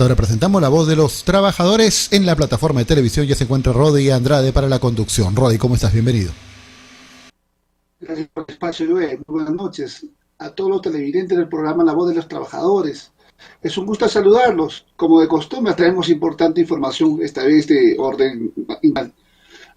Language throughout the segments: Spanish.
esta hora presentamos La Voz de los Trabajadores. En la plataforma de televisión ya se encuentra Rodi Andrade para la conducción. Rodi, ¿cómo estás? Bienvenido. Gracias por el espacio, Joel. Muy buenas noches a todos los televidentes del programa La Voz de los Trabajadores. Es un gusto saludarlos. Como de costumbre, traemos importante información, esta vez de orden igual.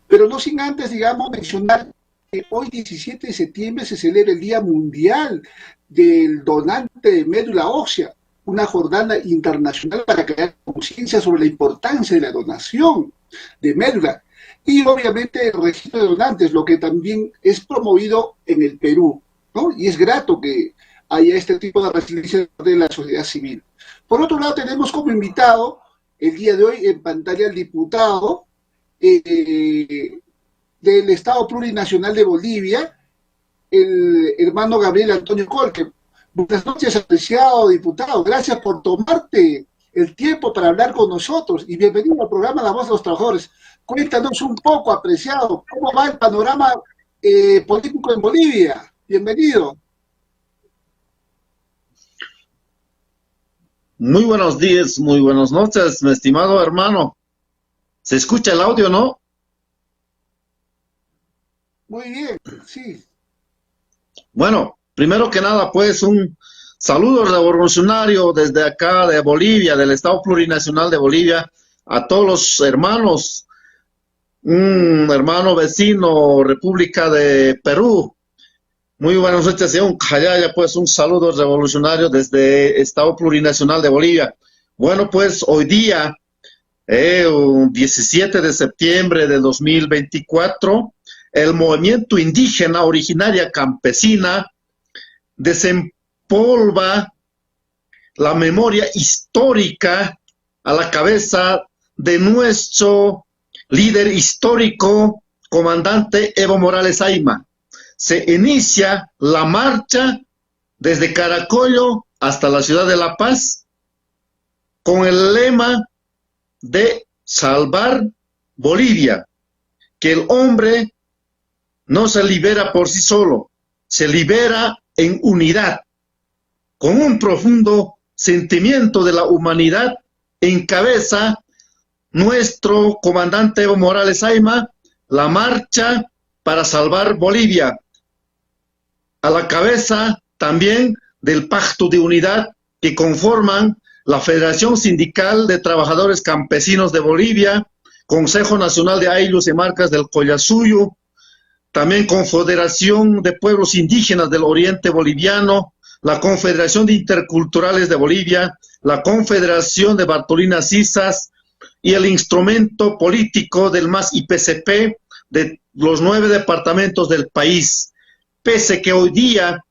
Pero no sin antes, digamos, mencionar que hoy, 17 de septiembre, se celebra el Día Mundial del Donante de Médula Ósea, una jornada internacional para crear conciencia sobre la importancia de la donación de médula y obviamente el registro de donantes, lo que también es promovido en el Perú, ¿no? Y es grato que haya este tipo de resiliencia de la sociedad civil. Por otro lado, tenemos como invitado el día de hoy en pantalla al diputado del Estado Plurinacional de Bolivia, el hermano Gabriel Antonio Colque. Buenas noches, apreciado diputado. Gracias por tomarte el tiempo para hablar con nosotros y bienvenido al programa La Voz de los Trabajadores. Cuéntanos un poco, apreciado, cómo va el panorama político en Bolivia. Bienvenido. Muy buenos días, muy buenas noches, mi estimado hermano. ¿Se escucha el audio, no? Muy bien, sí. Bueno, primero que nada, pues un saludo revolucionario desde acá de Bolivia, del Estado Plurinacional de Bolivia, a todos los hermanos, un hermano vecino, República de Perú. Muy buenas noches, un Callaya, pues un saludo revolucionario desde Estado Plurinacional de Bolivia. Bueno, pues hoy día, 17 de septiembre de 2024, el movimiento indígena originaria campesina desempolva la memoria histórica a la cabeza de nuestro líder histórico, comandante Evo Morales Ayma. Se inicia la marcha desde Caracollo hasta la ciudad de La Paz con el lema de salvar Bolivia, que el hombre no se libera por sí solo, se libera en unidad, con un profundo sentimiento de la humanidad. Encabeza nuestro comandante Evo Morales Ayma la marcha para salvar Bolivia, a la cabeza también del pacto de unidad que conforman la Federación Sindical de Trabajadores Campesinos de Bolivia, Consejo Nacional de Ayllus y Marcas del Collasuyo, también Confederación de Pueblos Indígenas del Oriente Boliviano, la Confederación de Interculturales de Bolivia, la Confederación de Bartolinas Cisas y el instrumento político del MAS IPCP de los 9 departamentos del país. Pese que hoy día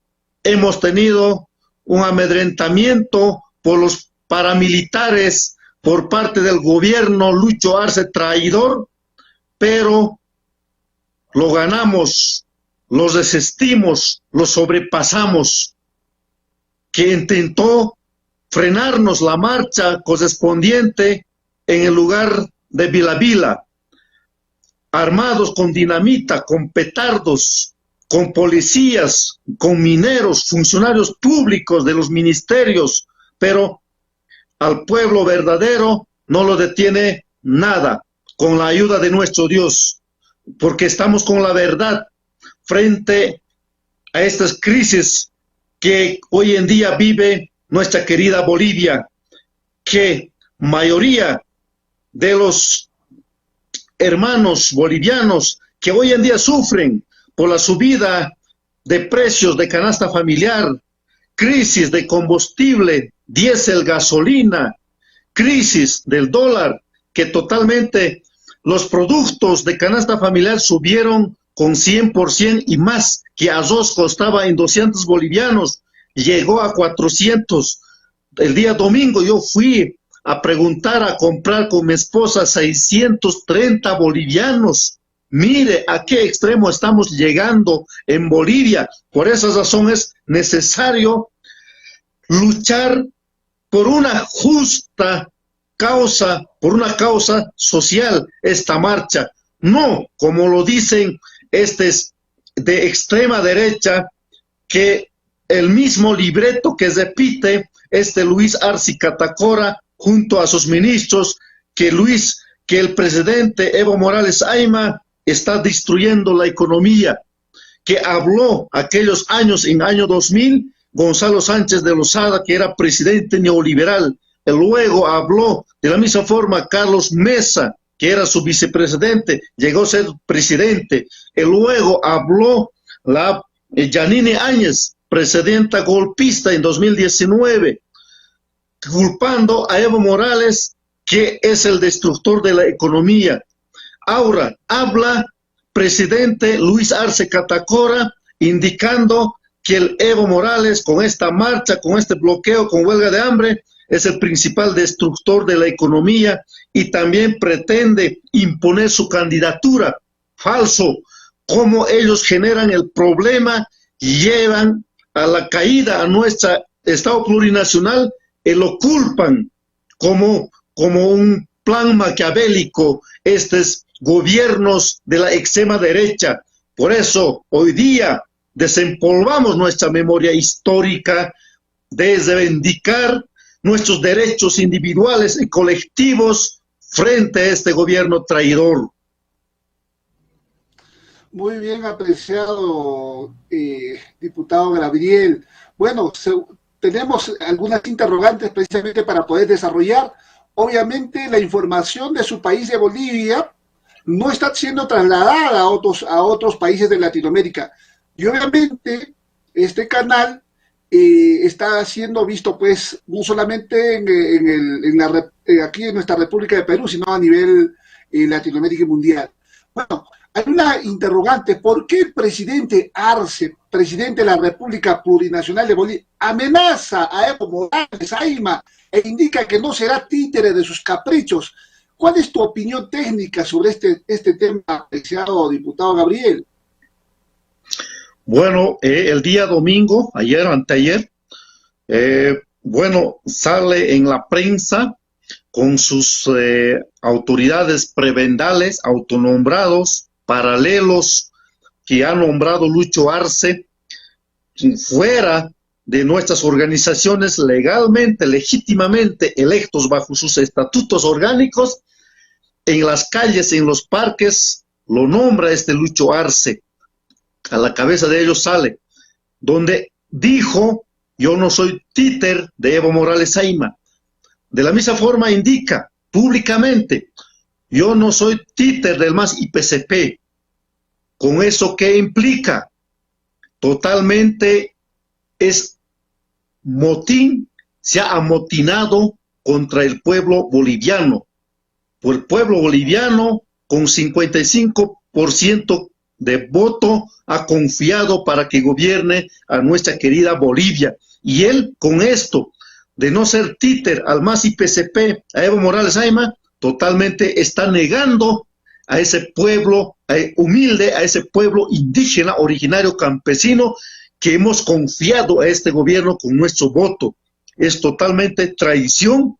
hemos tenido un amedrentamiento por los paramilitares por parte del gobierno Lucho Arce traidor, pero lo ganamos, los resistimos, los sobrepasamos, que intentó frenarnos la marcha correspondiente en el lugar de Vila Vila, armados con dinamita, con petardos, con policías, con mineros, funcionarios públicos de los ministerios, pero al pueblo verdadero no lo detiene nada, con la ayuda de nuestro Dios, porque estamos con la verdad frente a estas crisis que hoy en día vive nuestra querida Bolivia, que mayoría de los hermanos bolivianos que hoy en día sufren por la subida de precios de canasta familiar, crisis de combustible, diésel, gasolina, crisis del dólar, que totalmente los productos de canasta familiar subieron con 100% y más, que arroz costaba en 200 bolivianos, llegó a 400. El día domingo yo fui a preguntar, a comprar con mi esposa 630 bolivianos. Mire a qué extremo estamos llegando en Bolivia. Por esa razón es necesario luchar por una justa causa, por una causa social, esta marcha. No, como lo dicen estos de extrema derecha, que el mismo libreto que repite Luis Arce Catacora junto a sus ministros que el presidente Evo Morales Ayma está destruyendo la economía, que habló aquellos años, en año 2000, Gonzalo Sánchez de Lozada, que era presidente neoliberal. Y luego habló de la misma forma Carlos Mesa, que era su vicepresidente, llegó a ser presidente. Y luego habló la Yanine Áñez, presidenta golpista en 2019, culpando a Evo Morales, que es el destructor de la economía. Ahora habla presidente Luis Arce Catacora, indicando que el Evo Morales, con esta marcha, con este bloqueo, con huelga de hambre, es el principal destructor de la economía y también pretende imponer su candidatura. Falso. Cómo ellos generan el problema y llevan a la caída a nuestro Estado plurinacional y lo culpan como un plan maquiavélico estos gobiernos de la extrema derecha. Por eso hoy día desempolvamos nuestra memoria histórica desde reivindicar nuestros derechos individuales y colectivos frente a este gobierno traidor. Muy bien apreciado, diputado Gabriel. Bueno, tenemos algunas interrogantes precisamente para poder desarrollar. Obviamente la información de su país de Bolivia no está siendo trasladada a otros países de Latinoamérica. Y obviamente este canal está siendo visto pues no solamente aquí en nuestra República de Perú, sino a nivel Latinoamérica y mundial. Bueno, hay una interrogante: ¿por qué el presidente Arce, presidente de la República Plurinacional de Bolivia, amenaza a Evo Morales Ayma e indica que no será títere de sus caprichos? ¿Cuál es tu opinión técnica sobre este tema, apreciado diputado Gabriel? Bueno, el día domingo, ayer o anteayer, sale en la prensa con sus autoridades prebendales, autonombrados, paralelos, que ha nombrado Lucho Arce, fuera de nuestras organizaciones legalmente, legítimamente electos bajo sus estatutos orgánicos, en las calles, en los parques, lo nombra este Lucho Arce. A la cabeza de ellos sale, donde dijo: yo no soy títer de Evo Morales Ayma. De la misma forma indica públicamente: yo no soy títer del MAS IPCP. ¿Con eso qué implica? Totalmente es motín, se ha amotinado contra el pueblo boliviano. Por el pueblo boliviano, con 55% de voto, ha confiado para que gobierne a nuestra querida Bolivia. Y él, con esto de no ser títer al MAS IPCP, a Evo Morales Ayma, totalmente está negando a ese pueblo humilde, a ese pueblo indígena, originario, campesino, que hemos confiado a este gobierno con nuestro voto. Es totalmente traición.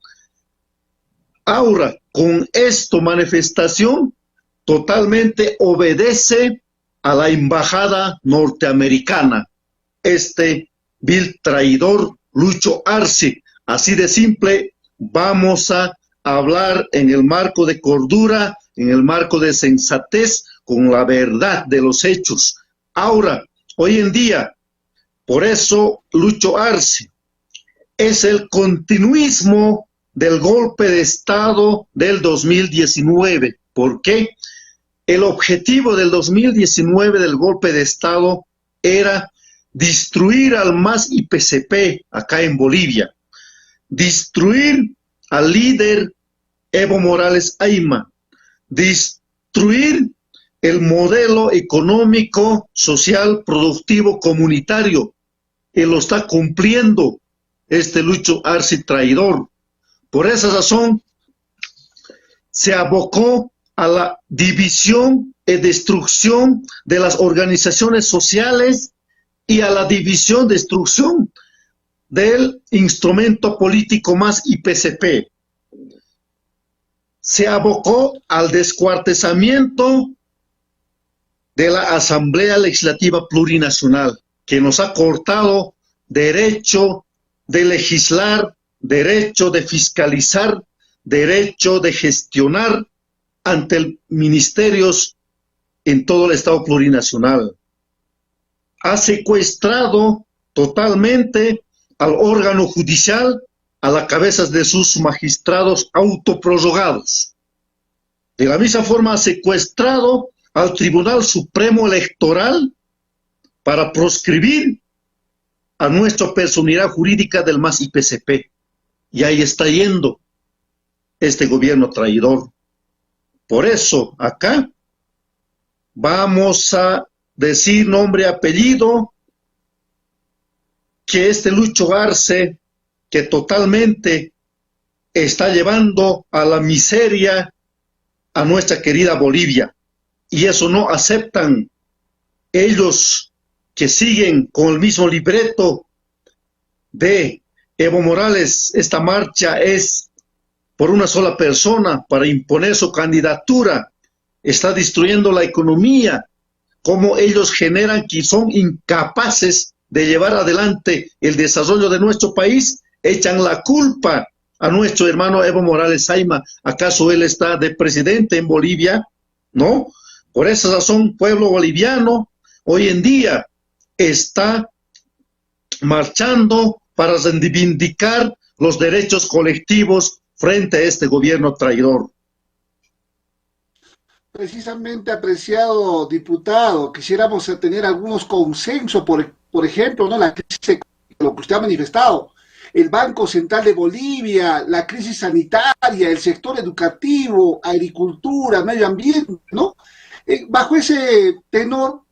Ahora, con esta manifestación, totalmente obedece a la embajada norteamericana, este vil traidor Lucho Arce. Así de simple, vamos a hablar en el marco de cordura, en el marco de sensatez, con la verdad de los hechos. Ahora, hoy en día, por eso Lucho Arce es el continuismo del golpe de Estado del 2019. ¿Por qué? El objetivo del 2019 del golpe de Estado era destruir al MAS IPCP acá en Bolivia, destruir al líder Evo Morales Ayma, destruir el modelo económico, social, productivo, comunitario, y lo está cumpliendo este Lucho Arce traidor. Por esa razón, se abocó a la división y destrucción de las organizaciones sociales y a la división, destrucción del instrumento político MAS IPCP. Se abocó al descuartizamiento de la Asamblea Legislativa Plurinacional, que nos ha cortado derecho de legislar, derecho de fiscalizar, derecho de gestionar ante ministerios en todo el Estado plurinacional. Ha secuestrado totalmente al órgano judicial a la cabeza de sus magistrados autoprorrogados. De la misma forma ha secuestrado al Tribunal Supremo Electoral para proscribir a nuestra personalidad jurídica del MAS IPCP. Y ahí está yendo este gobierno traidor. Por eso, acá vamos a decir nombre y apellido que este Lucho Arce, que totalmente está llevando a la miseria a nuestra querida Bolivia. Y eso no aceptan ellos, que siguen con el mismo libreto de Evo Morales. Esta marcha es por una sola persona para imponer su candidatura. Está destruyendo la economía. Como ellos generan que son incapaces de llevar adelante el desarrollo de nuestro país, echan la culpa a nuestro hermano Evo Morales Ayma. ¿Acaso él está de presidente en Bolivia? No. Por esa razón, pueblo boliviano hoy en día está marchando para reivindicar los derechos colectivos frente a este gobierno traidor. Precisamente, apreciado diputado, quisiéramos tener algunos consensos, por ejemplo, ¿no? La crisis económica, lo que usted ha manifestado, el Banco Central de Bolivia, la crisis sanitaria, el sector educativo, agricultura, medio ambiente, ¿no? Bajo ese tenor,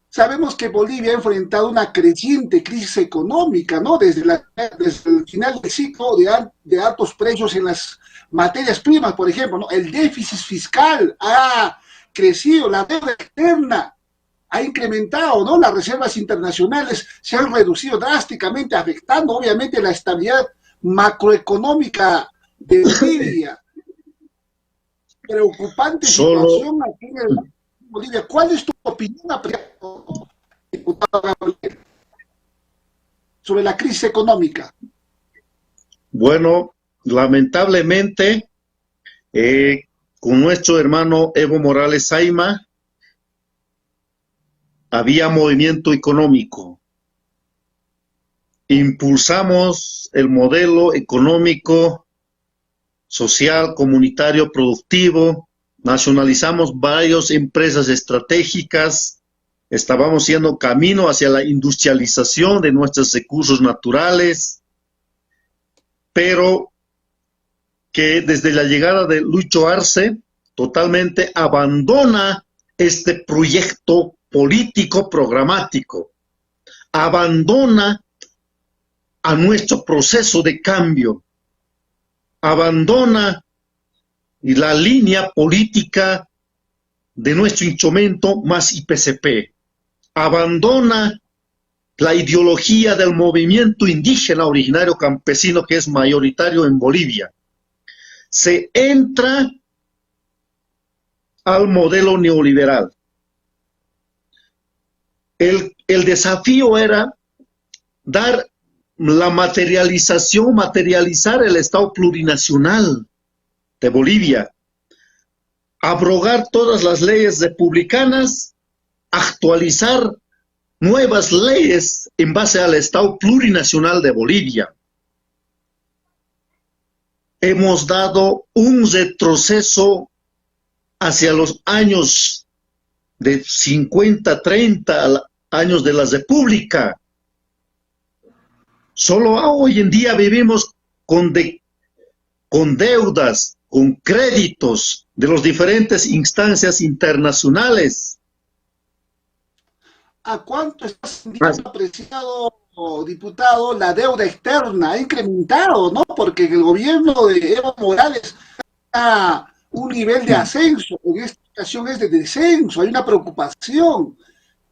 sabemos que Bolivia ha enfrentado una creciente crisis económica, ¿no? Desde el final del ciclo de altos precios en las materias primas, por ejemplo, ¿no? El déficit fiscal ha crecido, la deuda externa ha incrementado, ¿no? Las reservas internacionales se han reducido drásticamente, afectando obviamente la estabilidad macroeconómica de Bolivia. Preocupante situación aquí en Bolivia. ¿Cuál es tu opinión, diputado Gabriel, sobre la crisis económica? Bueno, lamentablemente, con nuestro hermano Evo Morales Ayma, había movimiento económico. Impulsamos el modelo económico, social, comunitario, productivo, nacionalizamos varias empresas estratégicas, estábamos haciendo camino hacia la industrialización de nuestros recursos naturales, pero que desde la llegada de Lucho Arce totalmente abandona este proyecto político programático, abandona a nuestro proceso de cambio, abandona la línea política de nuestro instrumento MAS IPCP, abandona la ideología del movimiento indígena originario campesino que es mayoritario en Bolivia. Se entra al modelo neoliberal. El desafío era dar la materializar el Estado plurinacional de Bolivia, abrogar todas las leyes republicanas, actualizar nuevas leyes en base al Estado plurinacional de Bolivia. Hemos dado un retroceso hacia los años de 50, 30 años de la República. Solo hoy en día vivimos con deudas, con créditos de las diferentes instancias internacionales. ¿A cuánto está ascendiendo, apreciado diputado, la deuda externa? Ha incrementado, ¿no? Porque el gobierno de Evo Morales está un nivel de ascenso, en esta ocasión es de descenso, hay una preocupación.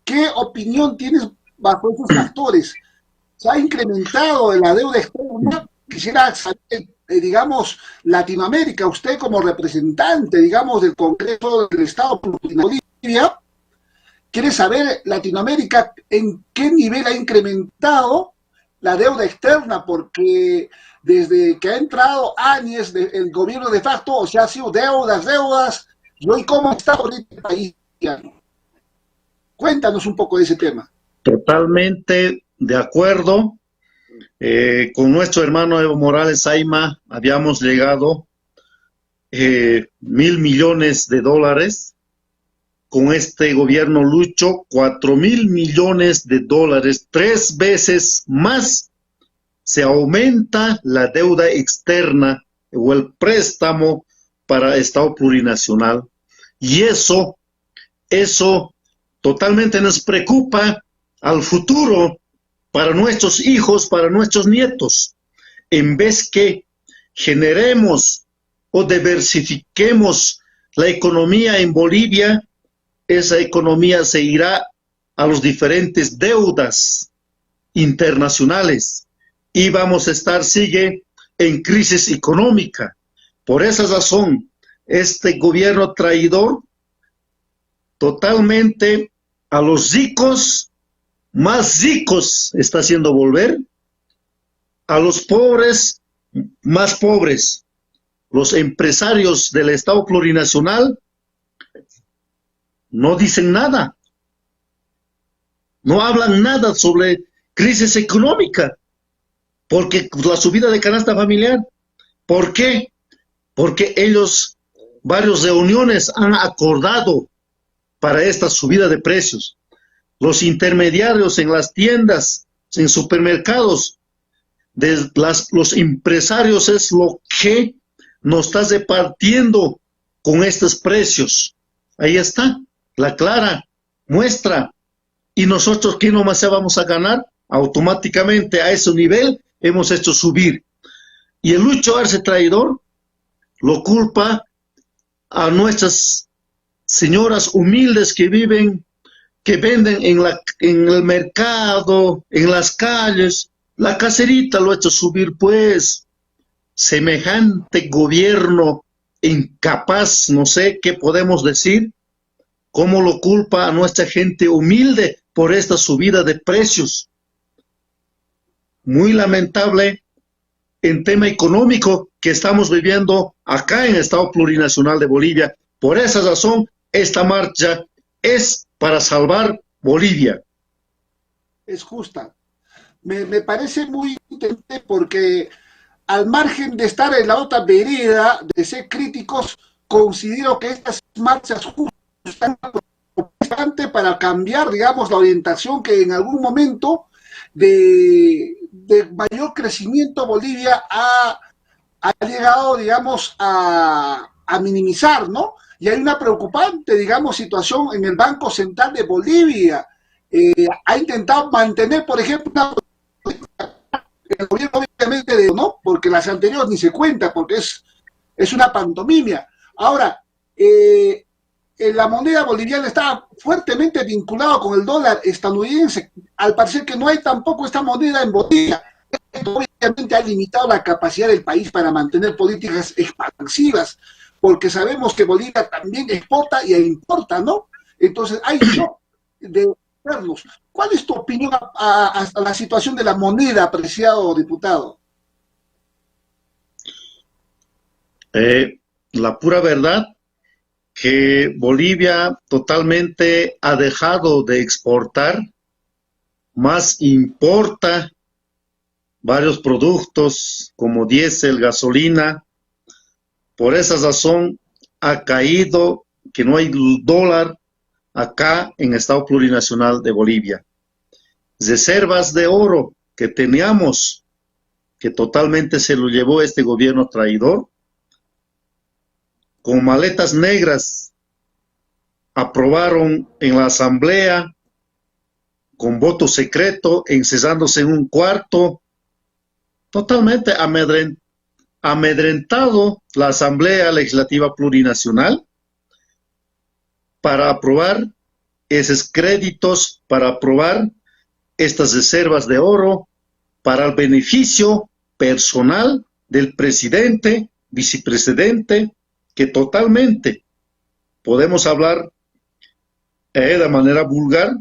¿Qué opinión tienes bajo esos factores? ¿Se ha incrementado la deuda externa? Quisiera saber, digamos, Latinoamérica, usted como representante, digamos, del Congreso del Estado de Bolivia, quiere saber Latinoamérica en qué nivel ha incrementado la deuda externa, porque desde que ha entrado Áñez, el gobierno de facto, o sea, ha sido deudas, deudas, y hoy cómo está ahorita el país. Cuéntanos un poco de ese tema. Totalmente de acuerdo. Con nuestro hermano Evo Morales Ayma habíamos llegado 1.000 millones de dólares. Con este gobierno Lucho, 4.000 millones de dólares, 3 veces más. Se aumenta la deuda externa o el préstamo para Estado plurinacional. Y eso totalmente nos preocupa al futuro para nuestros hijos, para nuestros nietos. En vez que generemos o diversifiquemos la economía en Bolivia, esa economía se irá a los diferentes deudas internacionales y vamos a estar, sigue, en crisis económica. Por esa razón, este gobierno traidor totalmente a los ricos, más ricos está haciendo volver, a los pobres, más pobres. Los empresarios del Estado plurinacional no dicen nada, no hablan nada sobre crisis económica, porque la subida de canasta familiar. ¿Por qué? Porque ellos, varias reuniones han acordado para esta subida de precios. Los intermediarios en las tiendas, en supermercados, los empresarios es lo que nos está repartiendo con estos precios. Ahí está, la clara muestra. Y nosotros, ¿qué nomás vamos a ganar? Automáticamente a ese nivel hemos hecho subir. Y el Lucho Arce traidor lo culpa a nuestras señoras humildes que viven, que venden en el mercado, en las calles. La caserita lo ha hecho subir, pues. Semejante gobierno incapaz, no sé qué podemos decir. ¿Cómo lo culpa a nuestra gente humilde por esta subida de precios? Muy lamentable en tema económico que estamos viviendo acá en el Estado Plurinacional de Bolivia. Por esa razón, esta marcha es para salvar Bolivia. Es justa. Me parece muy interesante porque al margen de estar en la otra vereda, de ser críticos, considero que estas marchas justas están para cambiar, digamos, la orientación que en algún momento de mayor crecimiento Bolivia ha llegado, digamos, a minimizar, ¿no? Y hay una preocupante, digamos, situación en el Banco Central de Bolivia. Ha intentado mantener, por ejemplo, el gobierno obviamente no, porque las anteriores ni se cuenta, porque es una pantomimia. Ahora, la moneda boliviana está fuertemente vinculada con el dólar estadounidense. Al parecer que no hay tampoco esta moneda en Bolivia. Esto obviamente ha limitado la capacidad del país para mantener políticas expansivas, porque sabemos que Bolivia también exporta y importa, ¿no? Entonces hay no de vernos. ¿Cuál es tu opinión a la situación de la moneda, apreciado diputado? La pura verdad que Bolivia totalmente ha dejado de exportar, más importa varios productos como diésel, gasolina. Por esa razón ha caído, que no hay dólar acá en el Estado Plurinacional de Bolivia. Reservas de oro que teníamos, que totalmente se lo llevó este gobierno traidor, con maletas negras, aprobaron en la asamblea, con voto secreto, encerrándose en un cuarto, totalmente amedrentado la Asamblea Legislativa Plurinacional para aprobar esos créditos, para aprobar estas reservas de oro para el beneficio personal del presidente, vicepresidente, que totalmente, podemos hablar de manera vulgar,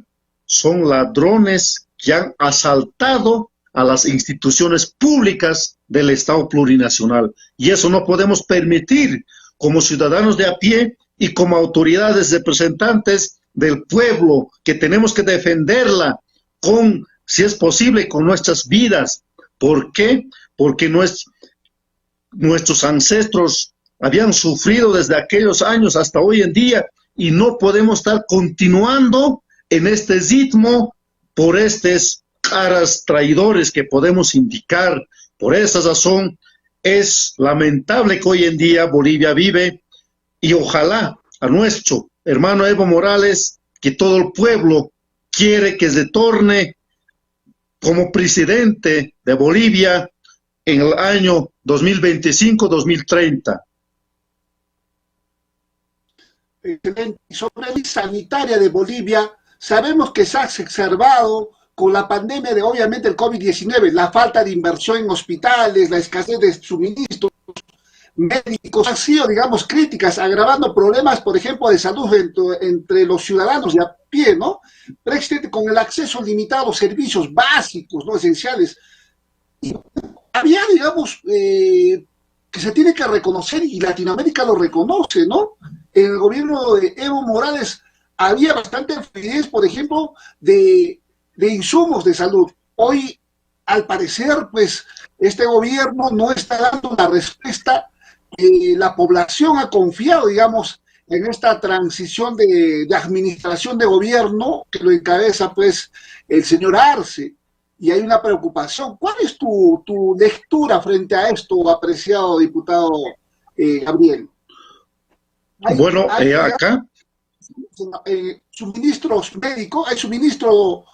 son ladrones que han asaltado a las instituciones públicas del Estado plurinacional. Y eso no podemos permitir como ciudadanos de a pie y como autoridades representantes del pueblo, que tenemos que defenderla con, si es posible, con nuestras vidas. ¿Por qué? Porque nuestros ancestros habían sufrido desde aquellos años hasta hoy en día y no podemos estar continuando en este ritmo por estos caras traidores que podemos indicar. Por esa razón es lamentable que hoy en día Bolivia vive, y ojalá a nuestro hermano Evo Morales, que todo el pueblo quiere que se torne como presidente de Bolivia en el año 2025-2030. Excelente. Y sobre la ley sanitaria de Bolivia, sabemos que se ha exacerbado con la pandemia de, obviamente, el COVID-19, la falta de inversión en hospitales, la escasez de suministros médicos han sido, digamos, críticas, agravando problemas, por ejemplo, de salud entre los ciudadanos de a pie, ¿no? Precisamente con el acceso limitado a los servicios básicos, ¿no? Esenciales. Y había, digamos, que se tiene que reconocer, y Latinoamérica lo reconoce, ¿no? En el gobierno de Evo Morales había bastante fluidez, por ejemplo, de insumos de salud. Hoy, al parecer, pues, este gobierno no está dando la respuesta que la población ha confiado, digamos, en esta transición de administración de gobierno que lo encabeza, pues, el señor Arce. Y hay una preocupación. ¿Cuál es tu lectura frente a esto, apreciado diputado Gabriel? Bueno, acá suministros médicos, hay suministro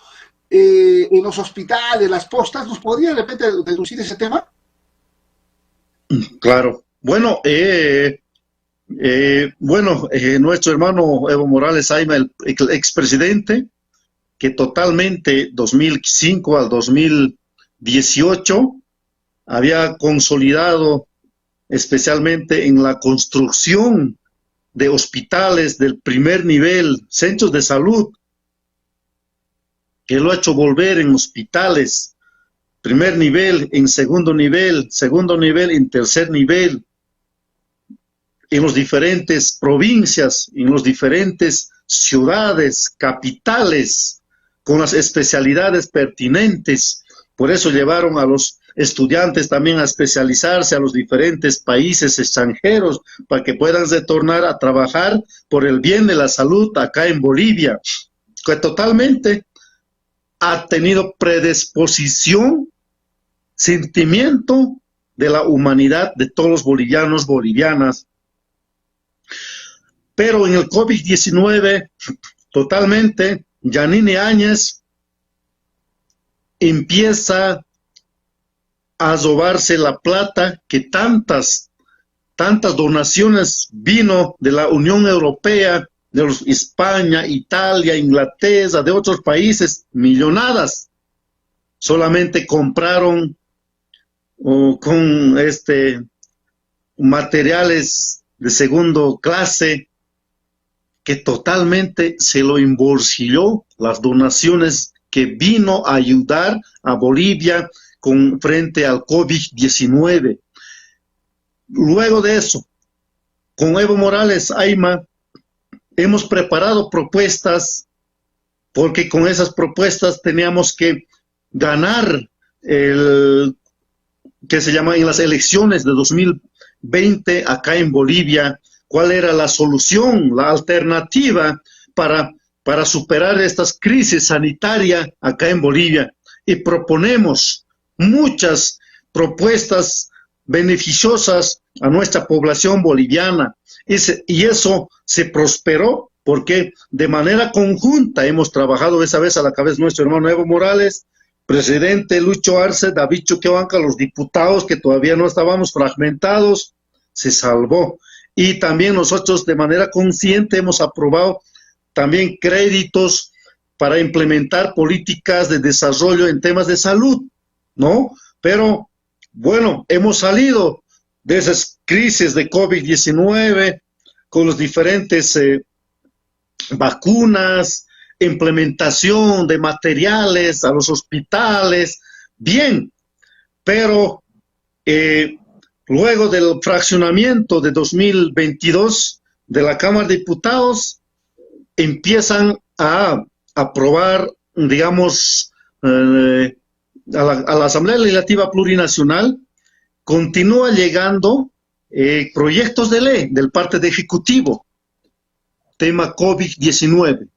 en los hospitales, las postas. ¿Nos podría de repente deducir ese tema? Claro. Bueno, nuestro hermano Evo Morales Ayma, el expresidente, que totalmente 2005 al 2018 había consolidado especialmente en la construcción de hospitales del primer nivel, centros de salud, que lo ha hecho volver en hospitales, primer nivel, en segundo nivel en tercer nivel, en las diferentes provincias, en las diferentes ciudades, capitales, con las especialidades pertinentes. Por eso llevaron a los estudiantes también a especializarse a los diferentes países extranjeros para que puedan retornar a trabajar por el bien de la salud acá en Bolivia, que totalmente ha tenido predisposición, sentimiento de la humanidad de todos los bolivianos, bolivianas. Pero en el COVID-19, totalmente, Yanine Áñez empieza a robarse la plata que tantas donaciones vino de la Unión Europea, de España, Italia, Inglaterra, de otros países, millonadas. Solamente compraron con materiales de segundo clase, que totalmente se lo embolsilló las donaciones que vino a ayudar a Bolivia frente al COVID-19. Luego de eso, con Evo Morales Ayma, hemos preparado propuestas, porque con esas propuestas teníamos que ganar en las elecciones de 2020 acá en Bolivia. ¿Cuál era la solución, la alternativa para superar estas crisis sanitarias acá en Bolivia? Y proponemos muchas propuestas beneficiosas a nuestra población boliviana. Y eso se prosperó porque de manera conjunta hemos trabajado esa vez a la cabeza nuestro hermano Evo Morales, presidente Lucho Arce, David Choquehuanca, los diputados que todavía no estábamos fragmentados, se salvó. Y también nosotros de manera consciente hemos aprobado también créditos para implementar políticas de desarrollo en temas de salud, ¿no? Pero bueno, hemos salido de esas crisis de COVID-19 con los diferentes vacunas, implementación de materiales a los hospitales, bien, pero luego del fraccionamiento de 2022 de la Cámara de Diputados, empiezan a aprobar, digamos, a la Asamblea Legislativa Plurinacional, continúa llegando proyectos de ley del parte de Ejecutivo, tema COVID-19.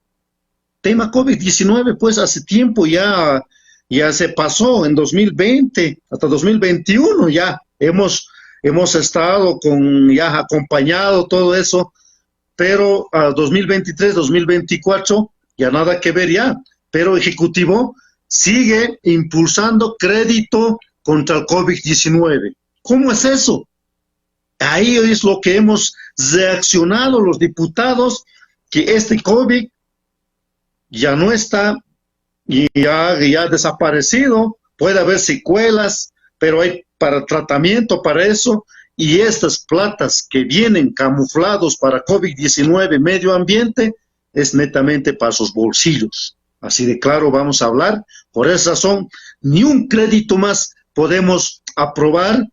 Tema COVID-19, pues hace tiempo ya se pasó, en 2020 hasta 2021 ya hemos estado ya acompañado todo eso, pero a 2023, 2024 ya nada que ver ya, pero Ejecutivo sigue impulsando crédito contra el COVID-19. ¿Cómo es eso? Ahí es lo que hemos reaccionado los diputados, que este COVID ya no está, y ya ha desaparecido, puede haber secuelas, pero hay para tratamiento para eso, y estas platas que vienen camuflados para COVID-19 medio ambiente, es netamente para sus bolsillos. Así de claro vamos a hablar. Por esa razón, ni un crédito más podemos aprobar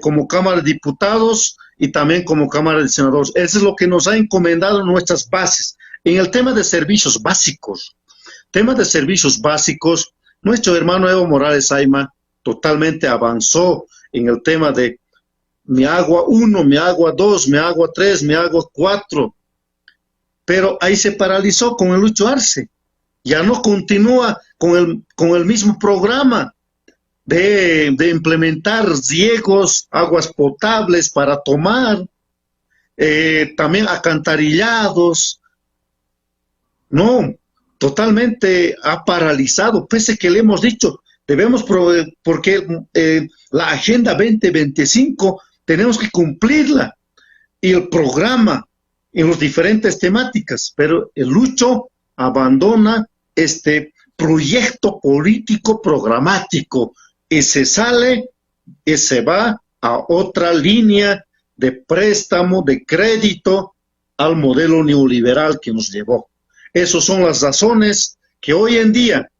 como Cámara de Diputados y también como Cámara de Senadores. Eso es lo que nos ha encomendado nuestras bases. En el tema de servicios básicos, nuestro hermano Evo Morales Ayma totalmente avanzó en el tema de mi agua 1, mi agua 2, mi agua 3, mi agua 4, pero ahí se paralizó con el Lucho Arce. Ya no continúa con el mismo programa de implementar riegos, aguas potables para tomar, también alcantarillados. No, totalmente ha paralizado, pese que le hemos dicho, debemos, porque la Agenda 2025 tenemos que cumplirla, y el programa en las diferentes temáticas, pero el Lucho abandona este proyecto político programático y se sale y se va a otra línea de préstamo, de crédito al modelo neoliberal que nos llevó. Esas son las razones que hoy en día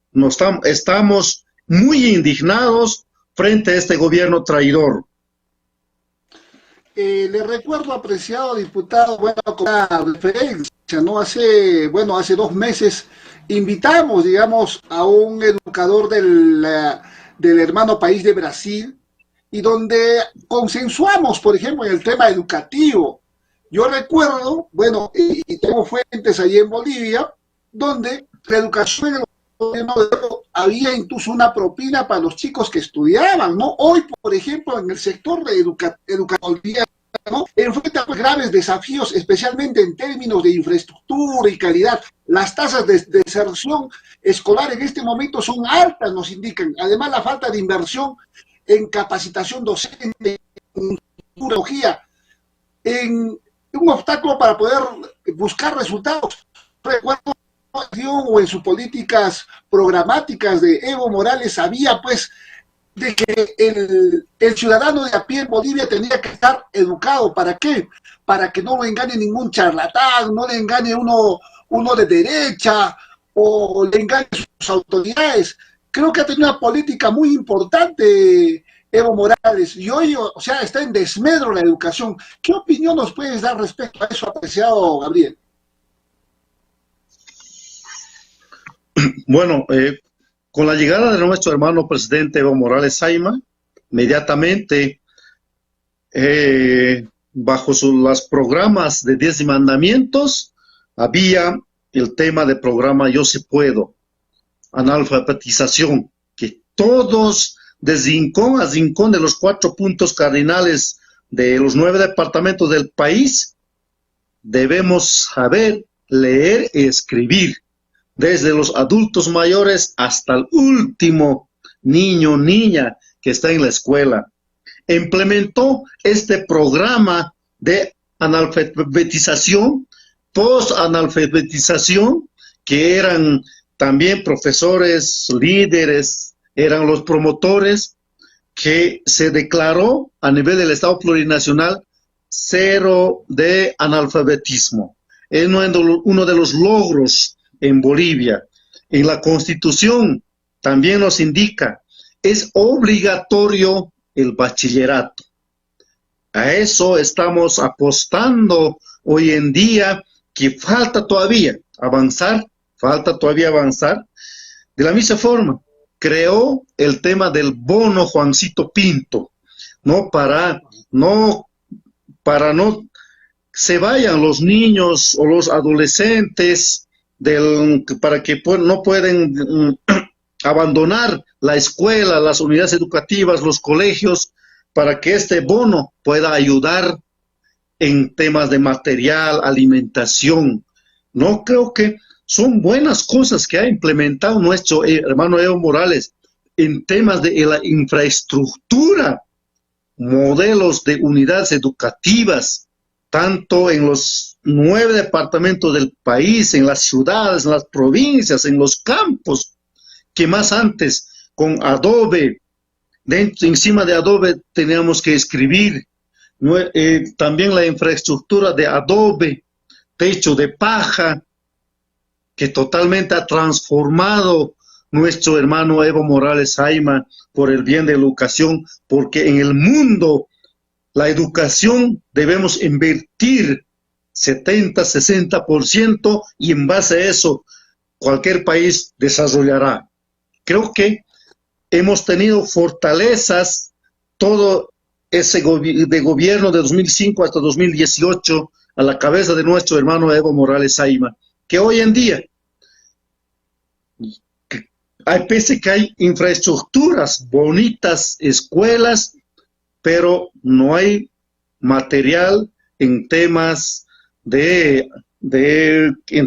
estamos muy indignados frente a este gobierno traidor. Le recuerdo, apreciado diputado, bueno, con una referencia, ¿no? Hace 2 meses invitamos, digamos, a un educador del hermano país de Brasil, y donde consensuamos, por ejemplo, en el tema educativo. Yo recuerdo, bueno, y tengo fuentes allí en Bolivia, donde la educación en el gobierno había incluso una propina para los chicos que estudiaban, ¿no? Hoy, por ejemplo, en el sector de educación, ¿no?, enfrenta graves desafíos, especialmente en términos de infraestructura y calidad. Las tasas de deserción escolar en este momento son altas, nos indican. Además, la falta de inversión en capacitación docente, en tecnología, en un obstáculo para poder buscar resultados. Recuerdo o en sus políticas programáticas de Evo Morales había, pues, de que el ciudadano de a pie en Bolivia tenía que estar educado. ¿Para qué? Para que no lo engañe ningún charlatán, no le engañe uno de derecha, o le engañe sus autoridades. Creo que ha tenido una política muy importante Evo Morales, y hoy, o sea, está en desmedro la educación. ¿Qué opinión nos puedes dar respecto a eso, apreciado Gabriel? Bueno, con la llegada de nuestro hermano presidente Evo Morales Ayma, inmediatamente, bajo los programas de 10 mandamientos, había el tema del programa Yo Sí Puedo, analfabetización, que todos, de rincón a rincón de los 4 puntos cardinales de los 9 departamentos del país, debemos saber leer y escribir, desde los adultos mayores hasta el último niño, niña que está en la escuela. Implementó este programa de analfabetización, post-analfabetización, que eran también profesores, líderes, eran los promotores, que se declaró a nivel del Estado plurinacional 0 de analfabetismo. Es uno de los logros en Bolivia. En la Constitución también nos indica, es obligatorio el bachillerato. A eso estamos apostando hoy en día, que falta todavía avanzar. De la misma forma, creó el tema del bono Juancito Pinto, ¿no? Para no se vayan los niños o los adolescentes para que no pueden abandonar la escuela, las unidades educativas, los colegios, para que este bono pueda ayudar en temas de material, alimentación. No creo que son buenas cosas que ha implementado nuestro hermano Evo Morales en temas de la infraestructura, modelos de unidades educativas, tanto en los 9 departamentos del país, en las ciudades, en las provincias, en los campos, que más antes con Adobe, encima de Adobe teníamos que escribir, también la infraestructura de Adobe, techo de paja, que totalmente ha transformado nuestro hermano Evo Morales Ayma por el bien de la educación, porque en el mundo la educación debemos invertir 70-60% y en base a eso cualquier país desarrollará. Creo que hemos tenido fortalezas todo ese gobierno de 2005 hasta 2018 a la cabeza de nuestro hermano Evo Morales Ayma, que hoy en día, pese que hay infraestructuras, bonitas escuelas, pero no hay material en temas en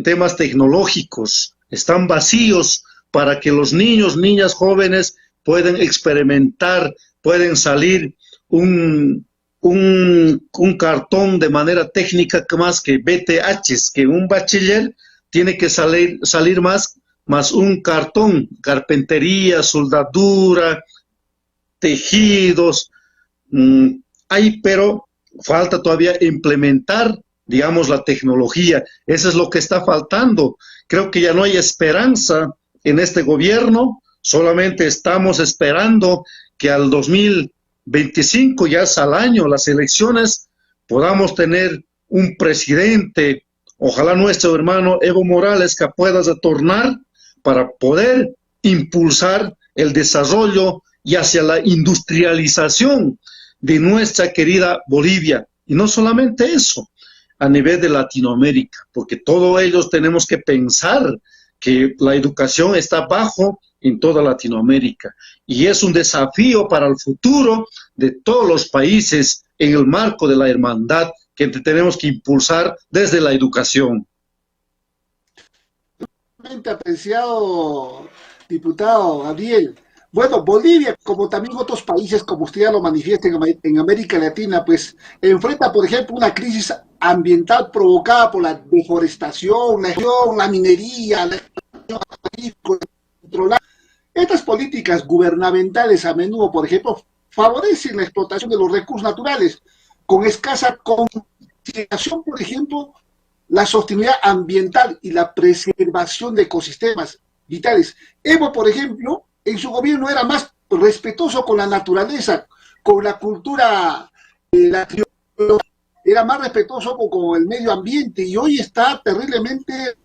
temas tecnológicos. Están vacíos para que los niños, niñas, jóvenes puedan experimentar, pueden salir un cartón de manera técnica más que BTHs, que un bachiller tiene que salir más un cartón, carpintería, soldadura, tejidos, pero falta todavía implementar, digamos, la tecnología. Eso es lo que está faltando. Creo que ya no hay esperanza en este gobierno, solamente estamos esperando que al 2025, ya es al año, las elecciones, podamos tener un presidente, ojalá nuestro hermano Evo Morales, que pueda retornar para poder impulsar el desarrollo y hacia la industrialización de nuestra querida Bolivia. Y no solamente eso, a nivel de Latinoamérica, porque todos ellos tenemos que pensar que la educación está bajo en toda Latinoamérica y es un desafío para el futuro de todos los países en el marco de la hermandad que tenemos que impulsar desde la educación. Apreciado diputado Gabriel. Bueno, Bolivia, como también otros países, como usted ya lo manifiesta en América Latina, pues enfrenta, por ejemplo, una crisis ambiental provocada por la deforestación, la minería, la controlada. Estas políticas gubernamentales a menudo, por ejemplo, favorecen la explotación de los recursos naturales con escasa consideración, por ejemplo, la sostenibilidad ambiental y la preservación de ecosistemas vitales. Evo, por ejemplo, en su gobierno era más respetuoso con la naturaleza, con la cultura, era más respetuoso con el medio ambiente y hoy está terriblemente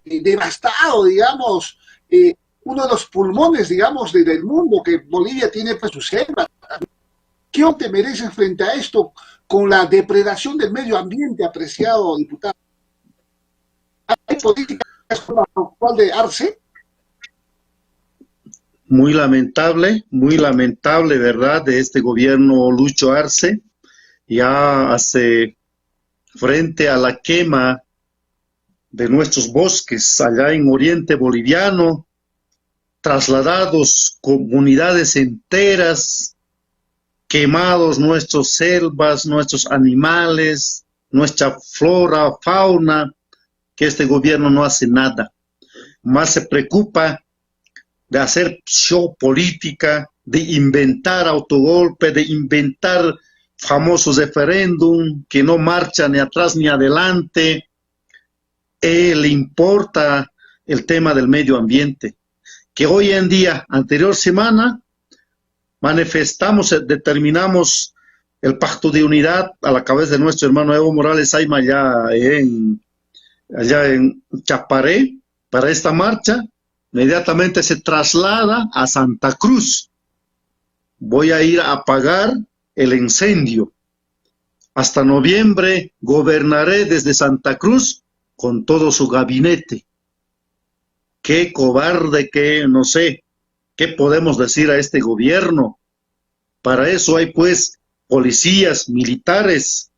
devastado, digamos, uno de los pulmones, digamos, del mundo, que Bolivia tiene pues su selva. ¿Qué te merece frente a esto con la depredación del medio ambiente, apreciado diputado? ¿Hay políticas como la actual de Arce? Muy lamentable, ¿verdad?, de este gobierno Lucho Arce. Ya hace frente a la quema de nuestros bosques allá en Oriente Boliviano, trasladados comunidades enteras, quemados nuestras selvas, nuestros animales, nuestra flora, fauna, que este gobierno no hace nada. Más se preocupa de hacer show política, de inventar autogolpe, de inventar famosos referéndum que no marchan ni atrás ni adelante. Le importa el tema del medio ambiente. que hoy en día, anterior semana, manifestamos, determinamos el pacto de unidad a la cabeza de nuestro hermano Evo Morales Ayma allá en Chaparé, para esta marcha. Inmediatamente se traslada a Santa Cruz. Voy a ir a apagar el incendio. Hasta noviembre gobernaré desde Santa Cruz con todo su gabinete. Qué cobarde, que no sé, ¿qué podemos decir a este gobierno? Para eso hay pues policías, militares,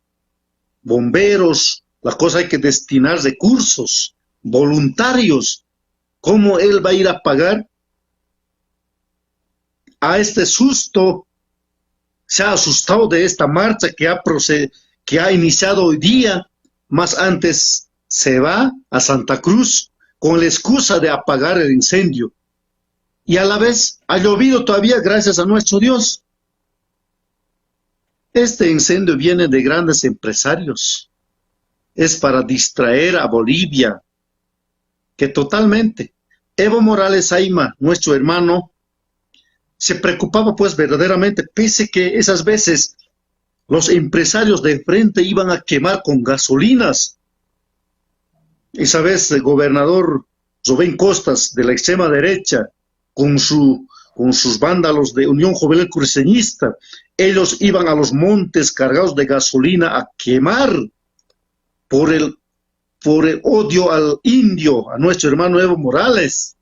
bomberos, la cosa hay que destinar recursos, voluntarios. ¿Cómo él va a ir a pagar a este susto? Se ha asustado de esta marcha que ha iniciado hoy día, más antes se va a Santa Cruz con la excusa de apagar el incendio. Y a la vez ha llovido todavía, gracias a nuestro Dios. Este incendio viene de grandes empresarios. Es para distraer a Bolivia, que totalmente. Evo Morales Ayma, nuestro hermano, se preocupaba pues verdaderamente, pese que esas veces los empresarios de frente iban a quemar con gasolinas. Esa vez el gobernador Rubén Costas, de la extrema derecha, con sus vándalos de Unión Juvenil Cruceñista, ellos iban a los montes cargados de gasolina a quemar por el odio al indio, a nuestro hermano Evo Morales.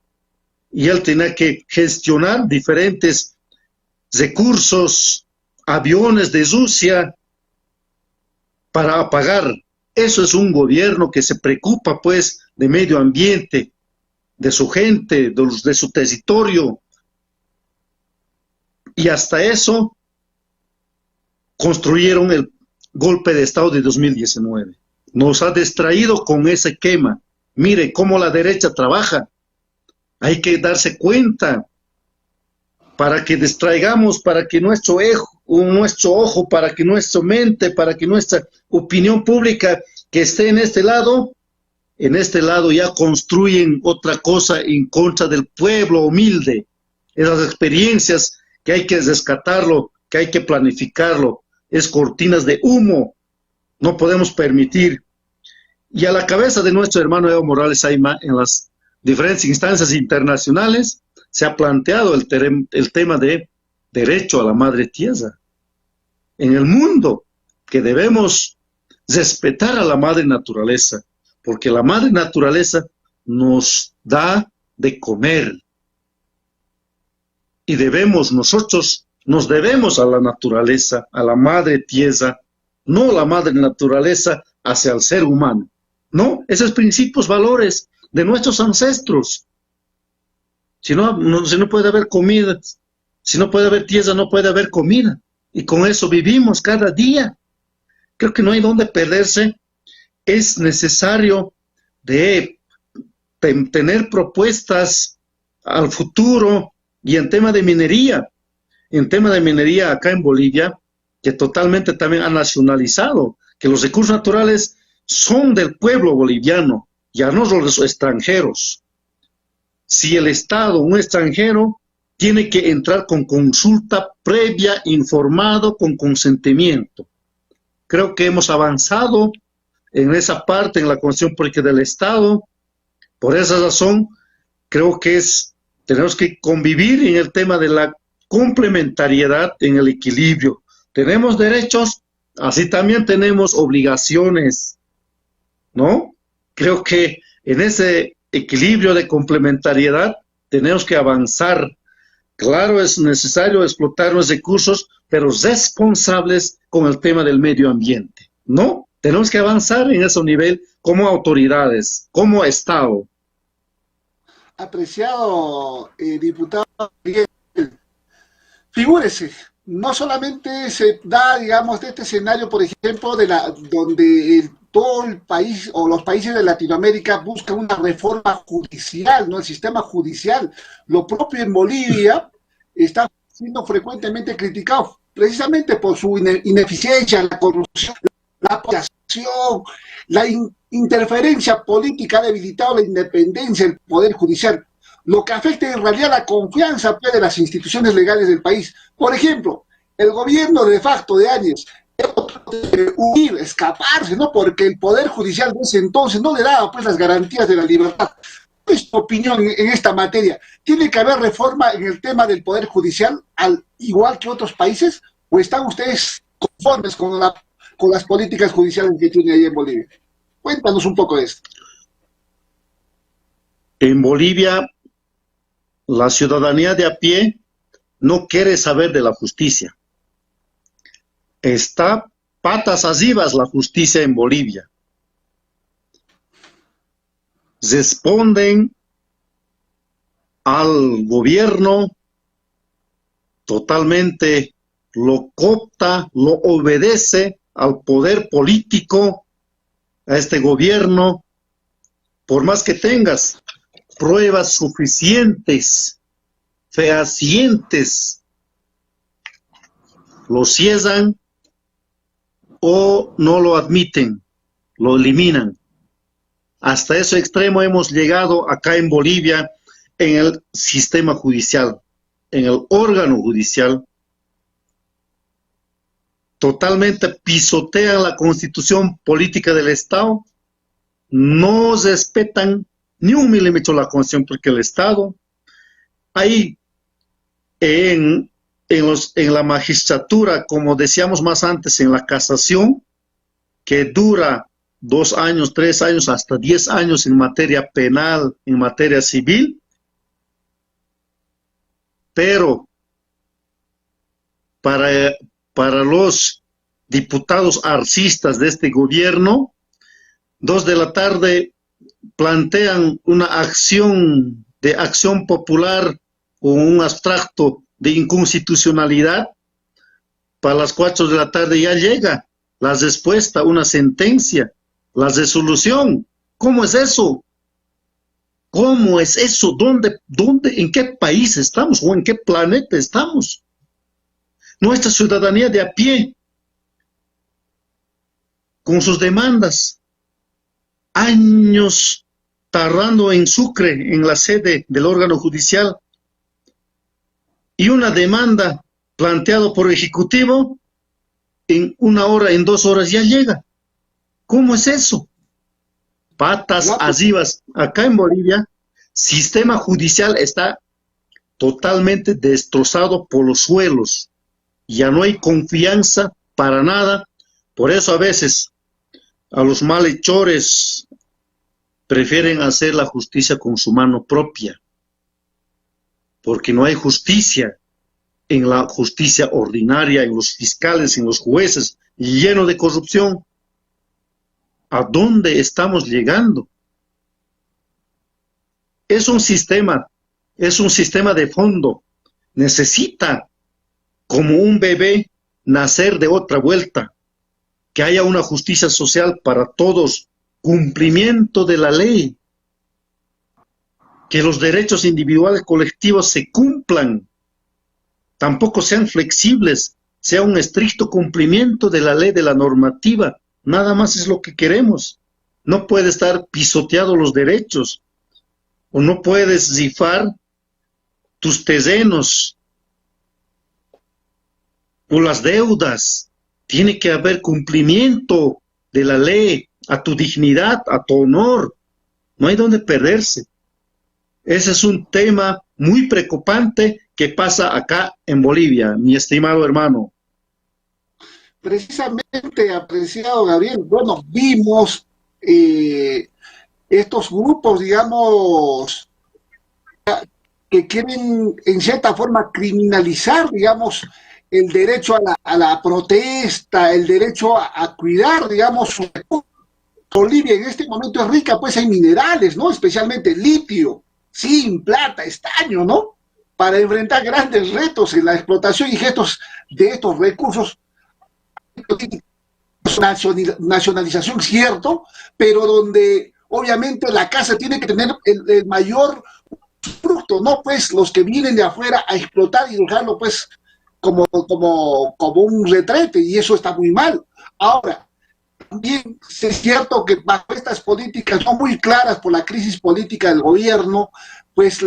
Y él tenía que gestionar diferentes recursos, aviones de Rusia, para apagar. Eso es un gobierno que se preocupa pues de medio ambiente, de su gente, de su territorio. Y hasta eso construyeron el golpe de Estado de 2019. Nos ha distraído con ese quema. Mire cómo la derecha trabaja. Hay que darse cuenta para que distraigamos, para que nuestro ojo, para que nuestra mente, para que nuestra opinión pública que esté en este lado ya construyen otra cosa en contra del pueblo humilde. Esas experiencias que hay que rescatarlo, que hay que planificarlo, es cortinas de humo. No podemos permitir. Y a la cabeza de nuestro hermano Evo Morales Ayma, en las diferentes instancias internacionales, se ha planteado el tema de derecho a la madre tierra. En el mundo, que debemos respetar a la madre naturaleza, porque la madre naturaleza nos da de comer. Y nosotros nos debemos a la naturaleza, a la madre tierra, no la madre naturaleza hacia el ser humano. No, esos principios, valores de nuestros ancestros. Si no puede haber comida, si no puede haber tierra, no puede haber comida. Y con eso vivimos cada día. Creo que no hay dónde perderse. Es necesario tener propuestas al futuro. Y en tema de minería, acá en Bolivia, que totalmente también ha nacionalizado, que los recursos naturales son del pueblo boliviano, ya no son los extranjeros. Si el Estado, un extranjero, tiene que entrar con consulta previa, informado, con consentimiento. Creo que hemos avanzado en esa parte, en la Constitución Política del Estado. Por esa razón, creo que tenemos que convivir en el tema de la complementariedad, en el equilibrio. Tenemos derechos, así también tenemos obligaciones, ¿no? Creo que en ese equilibrio de complementariedad tenemos que avanzar. Claro, es necesario explotar los recursos, pero responsables con el tema del medio ambiente, ¿no? Tenemos que avanzar en ese nivel como autoridades, como Estado. Apreciado diputado Miguel, figúrese, no solamente se da, digamos, de este escenario, por ejemplo, donde todo el país o los países de Latinoamérica buscan una reforma judicial, ¿no? El sistema judicial. Lo propio en Bolivia está siendo frecuentemente criticado precisamente por su ineficiencia, la corrupción, la apoyación, la interferencia política ha debilitado la independencia del Poder Judicial. lo que afecta en realidad la confianza pues, de las instituciones legales del país. Por ejemplo, el gobierno de facto de Áñez huir, escaparse, ¿no? Porque el Poder Judicial de ese entonces no le daba pues las garantías de la libertad. ¿Cuál es tu opinión en esta materia? ¿Tiene que haber reforma en el tema del Poder Judicial, al igual que otros países? ¿O están ustedes conformes con las políticas judiciales que tiene ahí en Bolivia? Cuéntanos un poco de esto. En Bolivia, la ciudadanía de a pie no quiere saber de la justicia. Está patas arriba la justicia en Bolivia. Responden al gobierno totalmente, lo coopta, lo obedece al poder político, a este gobierno, por más que tengas pruebas suficientes, fehacientes, lo cierran o no lo admiten, lo eliminan. Hasta ese extremo hemos llegado acá en Bolivia en el sistema judicial, en el órgano judicial. Totalmente pisotean la constitución política del Estado, no respetan ni un milímetro la constitución, porque el Estado, ahí en la magistratura, como decíamos más antes, en la casación, que dura 2 años, 3 años, hasta 10 años en materia penal, en materia civil, pero para los diputados arcistas de este gobierno, 2 de la tarde plantean una acción de acción popular o un abstracto de inconstitucionalidad. Para las 4 de la tarde ya llega la respuesta, una sentencia, la resolución. ¿Cómo es eso? ¿Cómo es eso? ¿Dónde, en qué país estamos o en qué planeta estamos? Nuestra ciudadanía de a pie, con sus demandas, años tardando en Sucre, en la sede del órgano judicial, y una demanda planteada por el Ejecutivo, en 1 hora, en 2 horas ya llega. ¿Cómo es eso? Patas arriba. Acá en Bolivia, sistema judicial está totalmente destrozado por los suelos. Ya no hay confianza para nada. Por eso a veces a los malhechores prefieren hacer la justicia con su mano propia, porque no hay justicia en la justicia ordinaria, en los fiscales, en los jueces, lleno de corrupción. ¿A dónde estamos llegando? Es un sistema de fondo. Necesita, como un bebé, nacer de otra vuelta, que haya una justicia social para todos, cumplimiento de la ley, que los derechos individuales colectivos se cumplan, tampoco sean flexibles, sea un estricto cumplimiento de la ley, de la normativa. Nada más es lo que queremos. No puede estar pisoteados los derechos, o no puedes rifar tus terrenos o las deudas. Tiene que haber cumplimiento de la ley, a tu dignidad, a tu honor. No hay donde perderse. Ese es un tema muy preocupante que pasa acá en Bolivia, mi estimado hermano. Precisamente, apreciado Gabriel, bueno, vimos estos grupos, digamos, que quieren en cierta forma criminalizar, digamos, el derecho a la protesta, el derecho a cuidar, digamos, su recurso. Bolivia en este momento es rica, pues en minerales, ¿no? Especialmente litio, zinc, plata, estaño, ¿no? Para enfrentar grandes retos en la explotación y gestos de estos recursos. Nacionalización, cierto, pero donde obviamente la casa tiene que tener el mayor fruto, ¿no? Pues los que vienen de afuera a explotar y dejarlo, pues, como un retrete, y eso está muy mal. Ahora, también es cierto que bajo estas políticas no muy claras por la crisis política del gobierno, pues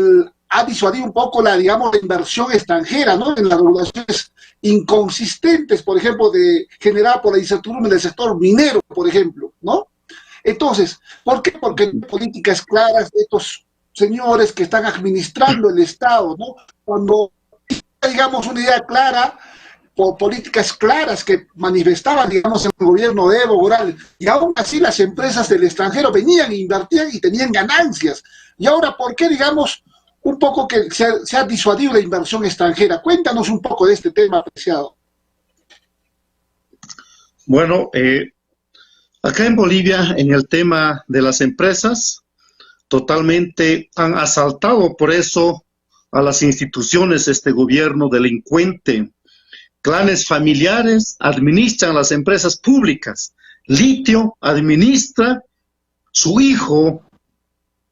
ha disuadido un poco la, digamos, la inversión extranjera, ¿no? En las regulaciones inconsistentes, por ejemplo, generada por la incertidumbre del sector minero, por ejemplo, ¿no? Entonces, ¿por qué? Porque no hay políticas claras de estos señores que están administrando el Estado, ¿no? Cuando, digamos, una idea clara, por políticas claras que manifestaban, digamos, en el gobierno de Evo Morales, y aún así las empresas del extranjero venían, invertían y tenían ganancias. Y ahora, ¿por qué, digamos, un poco que se ha disuadido la inversión extranjera? Cuéntanos un poco de este tema, apreciado. Bueno, acá en Bolivia, en el tema de las empresas, totalmente han asaltado por eso a las instituciones este gobierno delincuente. Clanes familiares administran las empresas públicas. Litio administra su hijo,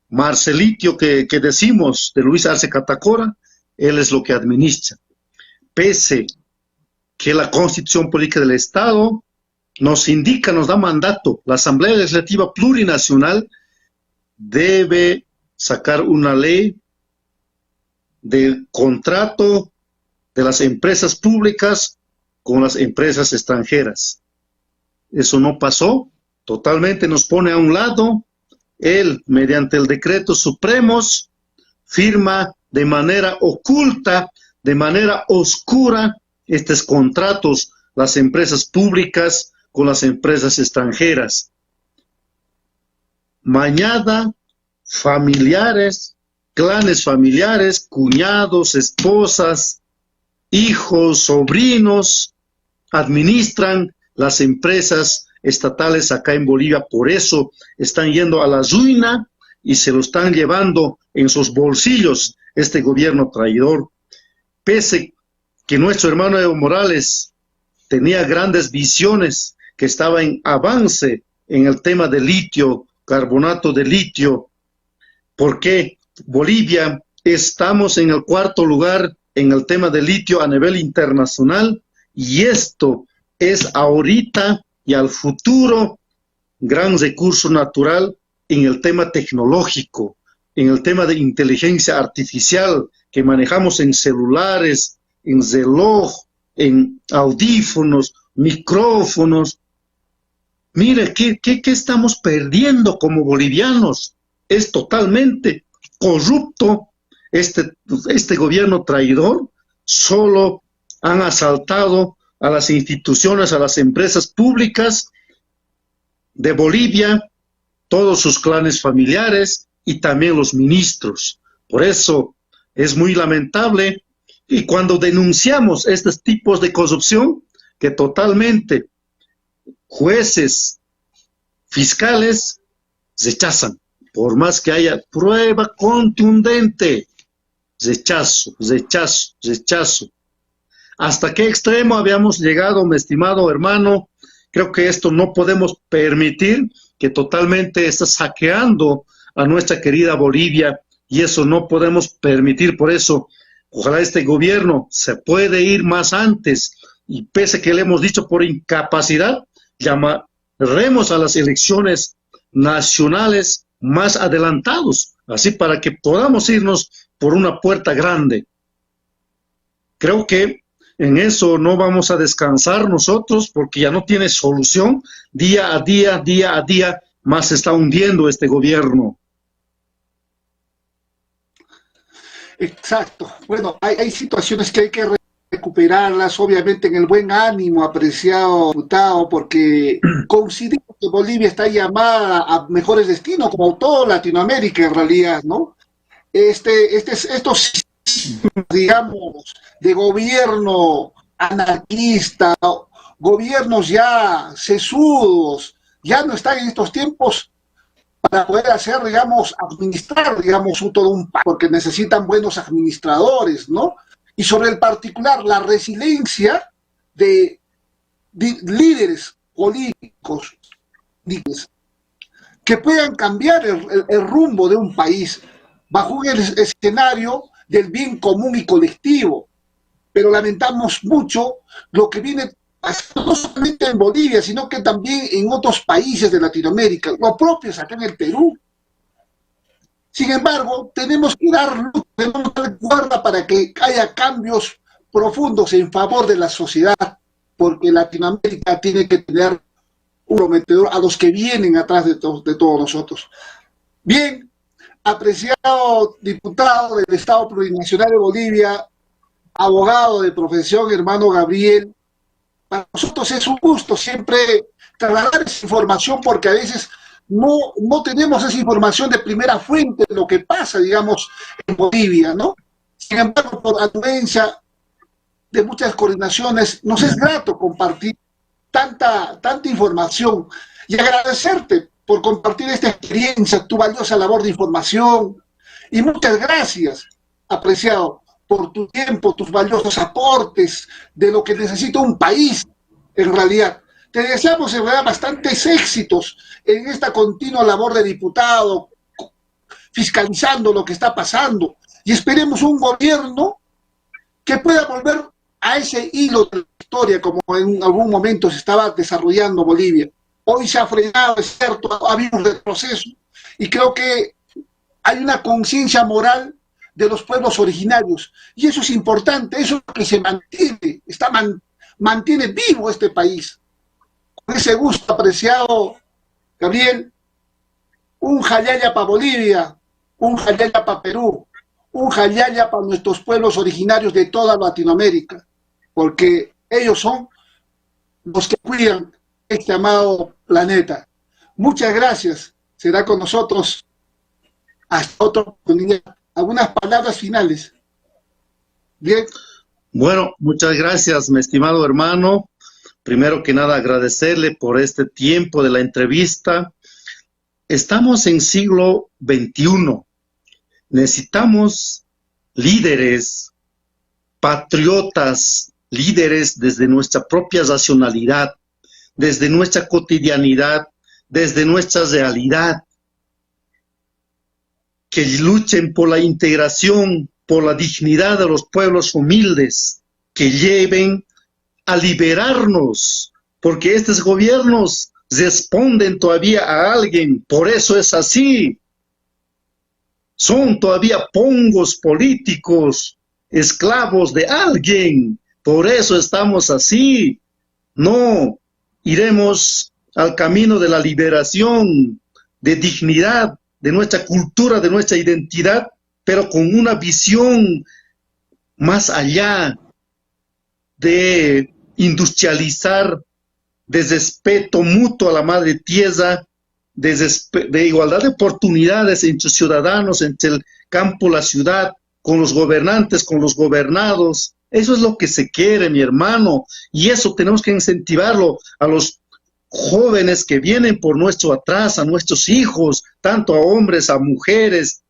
Marcelitio, que decimos, de Luis Arce Catacora, él es lo que administra. Pese que la Constitución Política del Estado nos indica, nos da mandato, la Asamblea Legislativa Plurinacional debe sacar una ley de contrato de las empresas públicas con las empresas extranjeras. Eso no pasó, totalmente nos pone a un lado. Él, mediante el decreto supremos, firma de manera oculta, de manera oscura, estos contratos, las empresas públicas con las empresas extranjeras. Mañana, familiares, clanes familiares, cuñados, esposas, hijos, sobrinos, administran las empresas estatales acá en Bolivia. Por eso están yendo a la ruina y se lo están llevando en sus bolsillos este gobierno traidor. Pese que nuestro hermano Evo Morales tenía grandes visiones, que estaba en avance en el tema de litio, carbonato de litio, porque Bolivia estamos en el 4º lugar en el tema de litio a nivel internacional, y esto es ahorita y al futuro gran recurso natural en el tema tecnológico, en el tema de inteligencia artificial que manejamos en celulares, en reloj, en audífonos, micrófonos. Mire, ¿qué estamos perdiendo como bolivianos? Es totalmente corrupto este gobierno traidor. Solo han asaltado a las instituciones, a las empresas públicas de Bolivia, todos sus clanes familiares y también los ministros. Por eso es muy lamentable, y cuando denunciamos estos tipos de corrupción, que totalmente jueces, fiscales rechazan, por más que haya prueba contundente, rechazo, rechazo, rechazo. ¿Hasta qué extremo habíamos llegado, mi estimado hermano? Creo que esto no podemos permitir, que totalmente está saqueando a nuestra querida Bolivia, y eso no podemos permitir. Por eso, ojalá este gobierno se puede ir más antes, y pese que le hemos dicho por incapacidad, llamaremos a las elecciones nacionales más adelantados, así para que podamos irnos por una puerta grande. Creo que en eso no vamos a descansar nosotros, porque ya no tiene solución. Día a día, más se está hundiendo este gobierno. Exacto. Bueno, hay situaciones que hay que recuperarlas, obviamente en el buen ánimo, apreciado diputado, porque considero que Bolivia está llamada a mejores destinos, como toda Latinoamérica en realidad, ¿no? Estos, digamos, de gobierno anarquista, gobiernos ya sesudos, ya no están en estos tiempos para poder hacer, digamos, administrar, digamos, todo un país, porque necesitan buenos administradores, ¿no? Y sobre el particular, la resiliencia de líderes políticos que puedan cambiar el rumbo de un país bajo un escenario del bien común y colectivo. Pero lamentamos mucho lo que viene no solamente en Bolivia, sino que también en otros países de Latinoamérica, lo propio es acá en el Perú. Sin embargo, tenemos que dar luz, tenemos que dar cuerda para que haya cambios profundos en favor de la sociedad, porque Latinoamérica tiene que tener un prometedor a los que vienen atrás de todos nosotros. Bien, apreciado diputado del Estado Plurinacional de Bolivia, abogado de profesión, hermano Gabriel, para nosotros es un gusto siempre trasladar esa información porque a veces no tenemos esa información de primera fuente de lo que pasa, digamos, en Bolivia, ¿no? Sin embargo, por anuencia de muchas coordinaciones, nos es grato compartir tanta información y agradecerte por compartir esta experiencia, tu valiosa labor de información. Y muchas gracias, apreciado, por tu tiempo, tus valiosos aportes de lo que necesita un país en realidad. Te deseamos en realidad bastantes éxitos en esta continua labor de diputado, fiscalizando lo que está pasando, y esperemos un gobierno que pueda volver a ese hilo de la historia como en algún momento se estaba desarrollando Bolivia. Hoy se ha frenado, es cierto, ha habido un retroceso, y creo que hay una conciencia moral de los pueblos originarios, y eso es importante, eso es lo que se mantiene, mantiene vivo este país. Con ese gusto, apreciado Gabriel, un jayaya para Bolivia, un jayaya para Perú, un jayaya para nuestros pueblos originarios de toda Latinoamérica, porque ellos son los que cuidan este amado planeta. Muchas gracias, será con nosotros hasta otra oportunidad. Algunas palabras finales. Bien. Bueno, muchas gracias, mi estimado hermano. Primero que nada, agradecerle por este tiempo de la entrevista. Estamos en siglo XXI. Necesitamos líderes, patriotas, líderes desde nuestra propia racionalidad, desde nuestra cotidianidad, desde nuestra realidad, que luchen por la integración, por la dignidad de los pueblos humildes, que lleven a liberarnos, porque estos gobiernos responden todavía a alguien, por eso es así. Son todavía pongos políticos, esclavos de alguien, por eso estamos así. No, iremos al camino de la liberación, de dignidad, de nuestra cultura, de nuestra identidad, pero con una visión más allá de industrializar, de respeto mutuo a la madre tierra, de igualdad de oportunidades entre ciudadanos, entre el campo, la ciudad, con los gobernantes, con los gobernados. Eso es lo que se quiere, mi hermano, y eso tenemos que incentivarlo a los jóvenes que vienen por nuestro atrás, a nuestros hijos, tanto a hombres, a mujeres,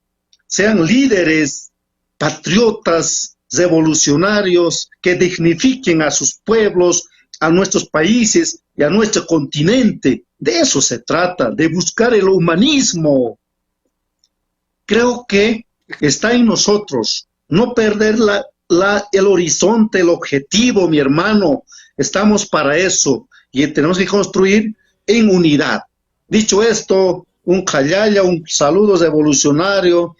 sean líderes, patriotas, revolucionarios, que dignifiquen a sus pueblos, a nuestros países y a nuestro continente. De eso se trata, de buscar el humanismo. Creo que está en nosotros no perder el horizonte, el objetivo, mi hermano. Estamos para eso y tenemos que construir en unidad. Dicho esto, un jayaya, un saludo revolucionario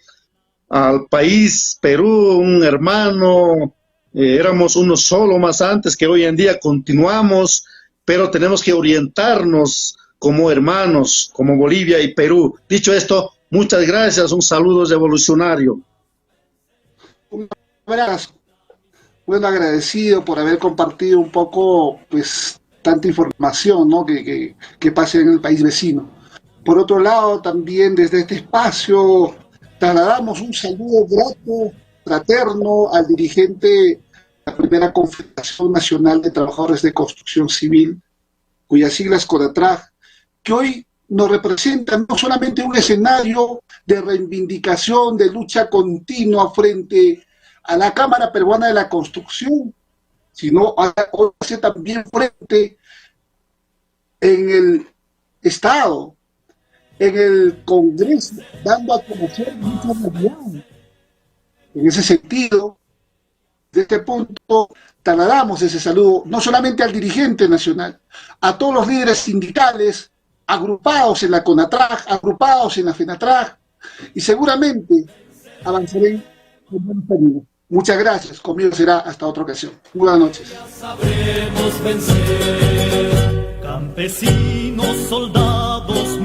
al país Perú, un hermano. Éramos uno solo más antes, que hoy en día continuamos, pero tenemos que orientarnos como hermanos, como Bolivia y Perú. Dicho esto, muchas gracias, un saludo revolucionario. Un abrazo. Bueno, agradecido por haber compartido un poco, pues, tanta información, ¿no?, que pasa en el país vecino. Por otro lado, también desde este espacio trasladamos un saludo grato, fraterno, al dirigente de la primera Confederación Nacional de Trabajadores de Construcción Civil, cuyas siglas CONATRAG, que hoy nos representan no solamente un escenario de reivindicación, de lucha continua frente a la Cámara Peruana de la Construcción, sino hoy hace también frente en el Estado, en el Congreso, dando a conocer mucha novedad. En ese sentido, de este punto, trasladamos ese saludo no solamente al dirigente nacional, a todos los líderes sindicales agrupados en la CONATRAG, agrupados en la FENATRAG, y seguramente avanzaré con buenos términos. Muchas gracias. Conmigo será hasta otra ocasión. Buenas noches. Sabremos vencer, campesinos, soldados,